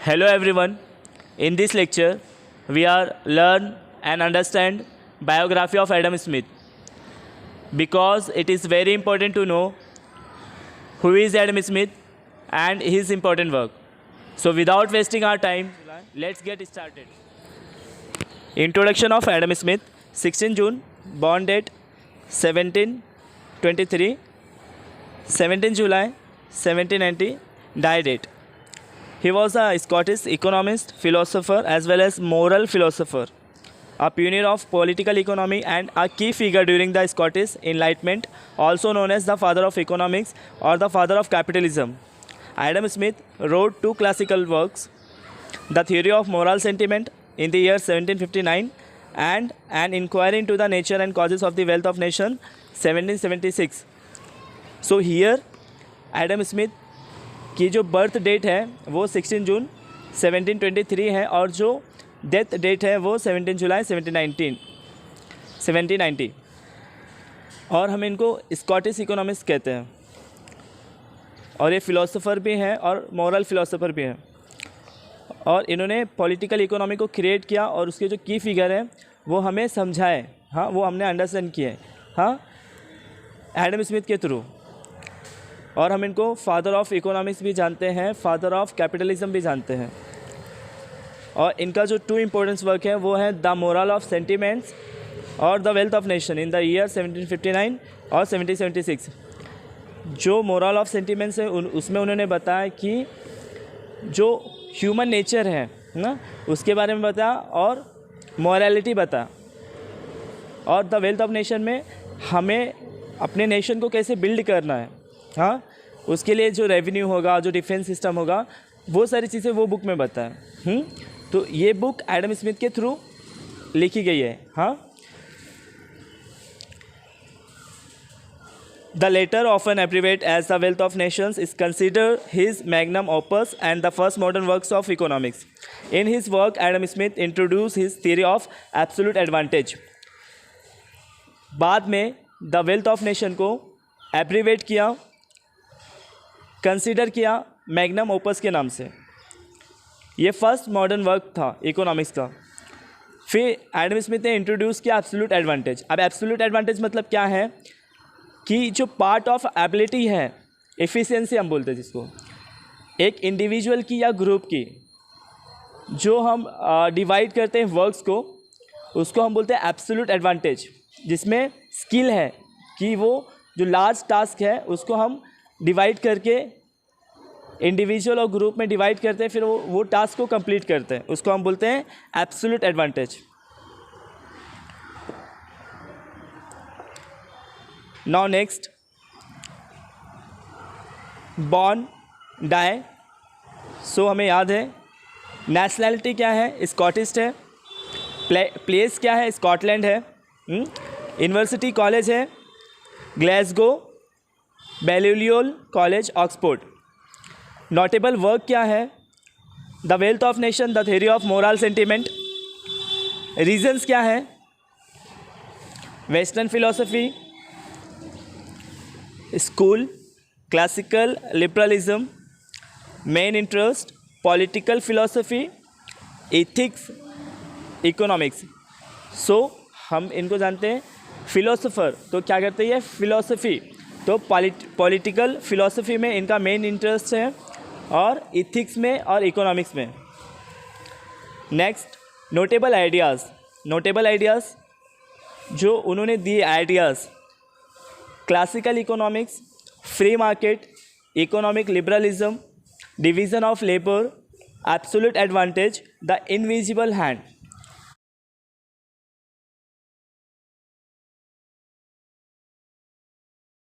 Hello everyone. In this lecture, we are learn and understand biography of Adam Smith because it is very important to know who is Adam Smith and his important work. So without wasting our time, let's get started. Introduction of Adam Smith, 16 June, born date 1723, 17 July 1790, die date. He was a Scottish economist, philosopher as well as moral philosopher, a pioneer of political economy and a key figure during the Scottish Enlightenment, also known as the father of economics or the father of capitalism. Adam Smith wrote two classical works, The Theory of Moral Sentiment in the year 1759 and An Inquiry into the Nature and Causes of the Wealth of Nation 1776. So here Adam Smith की जो birth date है वो 16 जून 1723 है और जो death date है वो 17 जुलाई 1790 और हम इनको स्कॉटिश इकोनॉमिस्ट कहते हैं और ये फ़िलोसोफर भी हैं और मॉरल फ़िलोसोफर भी हैं और इन्होंने पॉलिटिकल इकोनॉमी को क्रिएट किया और उसके जो की फिगर हैं वो हमें समझाए, हाँ वो हमने अंडरस्टैंड किए, हाँ एडम स्मिथ के थ्रू। और हम इनको फादर ऑफ इकोनॉमिक्स भी जानते हैं, फादर ऑफ कैपिटलिज्म भी जानते हैं। और इनका जो टू इम्पोर्टेंस वर्क है वो है द मोरल ऑफ सेंटिमेंट्स और the wealth of nation in the year 1759 और 1776। जो मोरल ऑफ सेंटिमेंट्स है उसमें उन्होंने बताया कि जो ह्यूमन नेचर है ना उसके बारे में बताया और मॉरलिटी बताया। और द वेल्थ ऑफ नेशन में हमें अपने नेशन को कैसे बिल्ड करना है, हाँ उसके लिए जो रेवेन्यू होगा, जो डिफेंस सिस्टम होगा, वो सारी चीज़ें वो बुक में बताया। तो ये बुक एडम स्मिथ के थ्रू लिखी गई है, हाँ। The latter often abbreviate as the wealth of nations is consider his magnum opus and the first modern works of economics. In his work Adam Smith introduce his theory of absolute advantage. बाद में the wealth of nation को एब्रिवेट किया, consider किया magnum opus के नाम से। ये first modern work था इकोनॉमिक्स का। फिर एडम स्मिथ ने इंट्रोड्यूस किया एब्सोल्यूट एडवांटेज। अब एब्सोल्यूट एडवांटेज मतलब क्या है कि जो पार्ट ऑफ एबिलिटी है, एफिशिएंसी हम बोलते हैं जिसको, एक इंडिविजुअल की या ग्रुप की जो हम डिवाइड करते हैं वर्क्स को, उसको हम बोलते हैं एब्सोल्यूट एडवांटेज। जिसमें स्किल है कि वो जो लार्ज टास्क है उसको हम डिवाइड करके इंडिविजुअल और ग्रुप में डिवाइड करते हैं, फिर वो टास्क को कंप्लीट करते हैं, उसको हम बोलते हैं absolute advantage. Now next, born die. So हमें याद है नेशनैलिटी क्या है, स्कॉटिश है। प्लेस क्या है, स्कॉटलैंड है। यूनिवर्सिटी कॉलेज है Glasgow, Balliol college, Oxford. Notable work क्या है, the wealth of nation, the theory of moral sentiment. Regions क्या है, western philosophy, school, classical liberalism, main interest, political philosophy, ethics, economics. So हम इनको जानते हैं फिलोसोफर, तो क्या करते हैं फिलोसफी, तो पॉलिटिकल फिलोसफी में इनका मेन इंटरेस्ट है और इथिक्स में और इकोनॉमिक्स में। Next, notable ideas. Notable ideas जो उन्होंने दिए ideas, classical economics, free market, economic liberalism, division of labour, absolute advantage, the invisible hand.